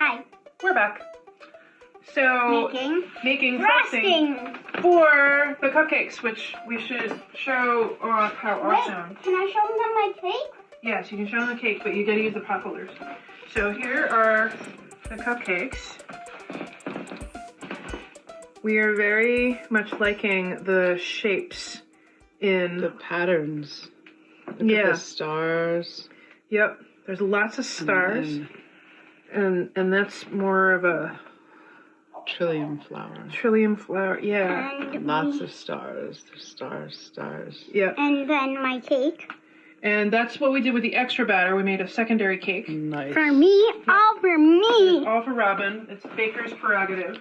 Hi. We're back. So, making frosting for the cupcakes, which we should show how awesome. Wait, can I show them my cake? Yes, you can show them the cake, but you gotta use the pop holders. So here are the cupcakes. We are very much liking the shapes in the patterns. Look at the stars. Yep, there's lots of stars, and that's more of a trillium flower. Trillium flower, yeah. And lots of stars. There's stars. Yeah. And then my cake. And that's what we did with the extra batter. We made a secondary cake. Nice. For me, all for me. It's all for Robin. It's baker's prerogative.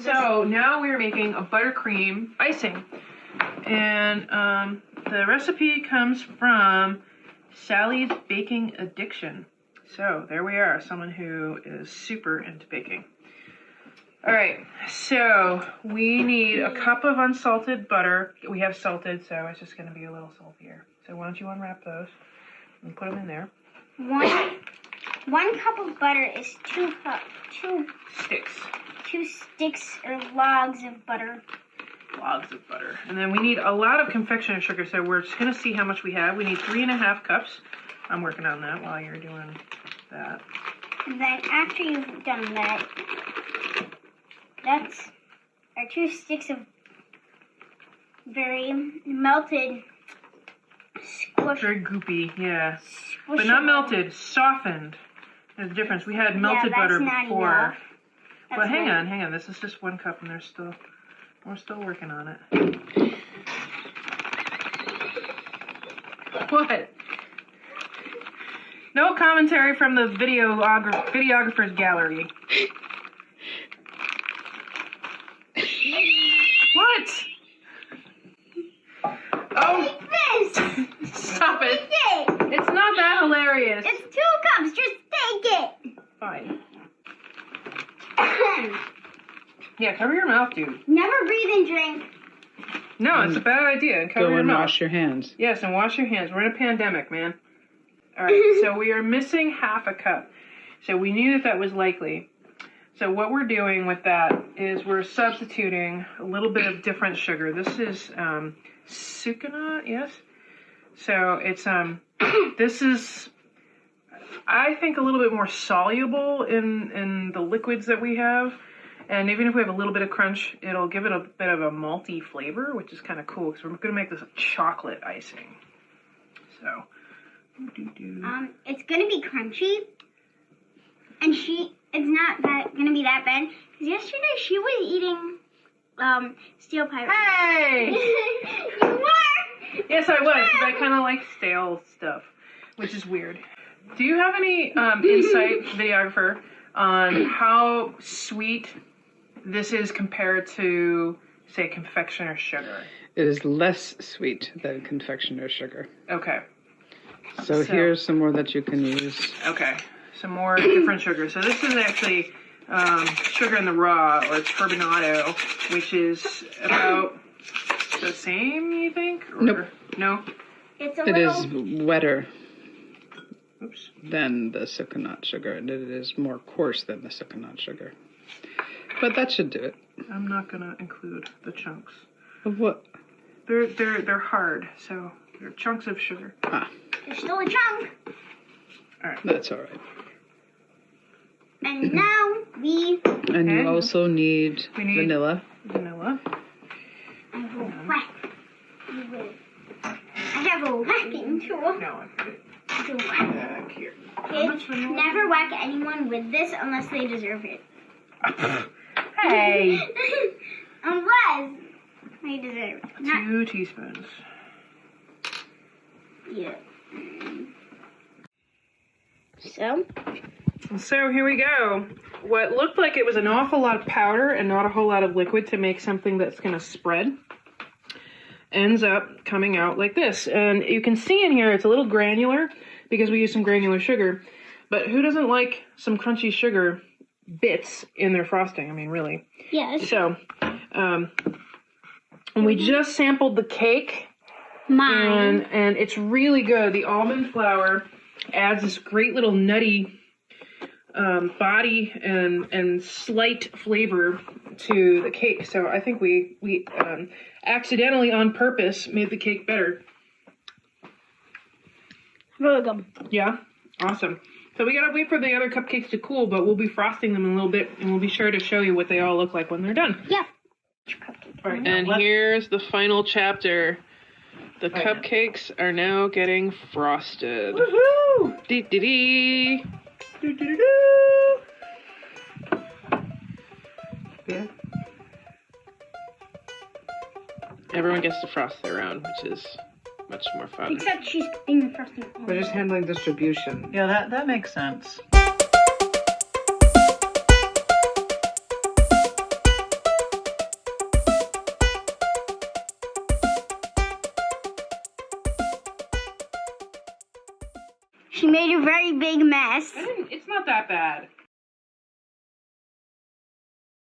So now we are making a buttercream icing. And the recipe comes from Sally's Baking Addiction. So there we are, someone who is super into baking. All right, so we need a cup of unsalted butter. We have salted, so it's just gonna be a little saltier. So why don't you unwrap those and put them in there. One cup of butter is two sticks. 2 sticks or logs of butter. Logs of butter. And then we need a lot of confectioner sugar, so we're just gonna see how much we have. We need 3.5 cups. I'm working on that while you're doing that. And then after you've done that, that's our 2 sticks of very melted squish. Very goopy, yeah. Squish but not melted, softened. There's a difference. We had melted butter before. But hang on. This is just 1 cup, and we're still working on it. What? No commentary from the videographer's gallery. What? Oh! Stop it! It's not that hilarious. It's 2 cups. Just take it. Fine. Yeah, cover your mouth, dude. Never breathe and drink. No, it's a bad idea. Cover Go your and mouth. wash your hands. Yes, and wash your hands. We're in a pandemic, man. All right, so we are missing 1/2 cup. So we knew that was likely. So what we're doing with that is we're substituting a little bit of different sugar. This is sucanat, yes? So it's this is, I think, a little bit more soluble in the liquids that we have. And even if we have a little bit of crunch, it'll give it a bit of a malty flavor, which is kind of cool, because we're going to make this a chocolate icing. So, it's going to be crunchy. And it's not going to be that bad. Because yesterday she was eating steel pie. Hey! You were! Yes, I was, because I kind of like stale stuff, which is weird. Do you have any insight, videographer, on how sweet this is compared to, say, confectioner sugar? It is less sweet than confectioner sugar. Okay. So here's some more that you can use. Okay. Some more different sugar. So this is actually sugar in the raw, or turbinado, which is about the same, you think? Or, nope. No? It is wetter Oops. than the sucanat sugar, and it is more coarse than the sucanat sugar. But that should do it. I'm not going to include the chunks. Of what? They're hard, so they're chunks of sugar. Ah. There's still a chunk. All right. That's all right. And now we... And you also need vanilla. Vanilla. I will whack you with... I have a whacking tool. No, I put it To whack. back here. Kids, never whack anyone with this unless they deserve it. Hey! Unless they deserve it. 2 teaspoons. Yeah. So here we go. What looked like it was an awful lot of powder and not a whole lot of liquid to make something that's going to spread ends up coming out like this. And you can see in here it's a little granular because we use some granular sugar. But who doesn't like some crunchy sugar bits in their frosting? I mean, really. yes. So, we just sampled the cake. Mine. And it's really good. The almond flour adds this great little nutty body and slight flavor to the cake. So I think we accidentally on purpose made the cake better. Really good. Yeah, awesome. So we gotta wait for the other cupcakes to cool, but we'll be frosting them in a little bit, and we'll be sure to show you what they all look like when they're done. Yeah. All right, and here's the final chapter. The cupcakes are now getting frosted. Woohoo! Dee dee dee. Doo doo doo doo. Yeah. Everyone gets to frost their own, which is much more fun. Except she's being the frosting. We're just handling distribution. Yeah, that makes sense. She made a very big mess. It's not that bad.